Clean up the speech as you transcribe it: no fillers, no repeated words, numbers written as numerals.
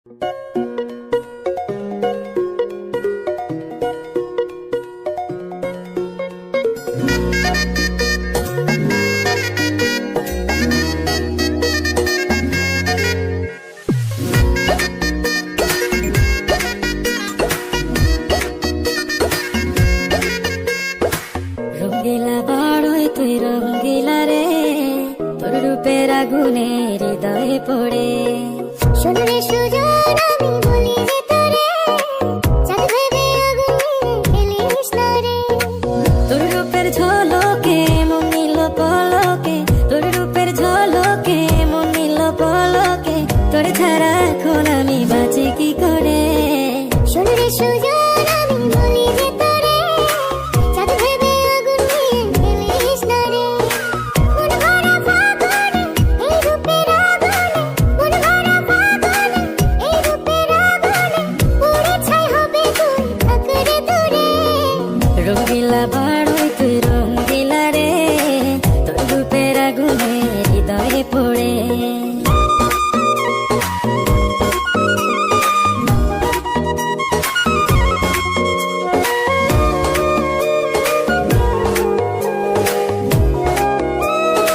রঙ্গিলা বাড়ই তুই রঙ্গিলা রে, তোর রূপের আগুনে হৃদয়ে পড়ে। শোনরে সুজন আমি বলি যে তোরে, চাঁদ ভেবে আগুন নিয়ে খেলিস না রে। তোর রূপের ঝলকে মন নিল পলকে, তোর রূপের ঝলকে মন নিল পলকে, তোর ছাড়া এখন আমি বাঁচি কি করে। শোনরে সুজন আমি বলি যে তোরে, চাঁদ ভেবে আগুন নিয়ে খেলিস না রে। মন ভরা ফাগুনে এই রূপের আগুনে, মন ভরা ফাগুনে এই রূপের আগুনে, পুড়ে ছাই হবে তুই থাক রে দূরে। রঙ্গিলা বাড়ই তুই রঙ্গিলা রে, তোর রূপের আগুনে হৃদয়ে পড়ে।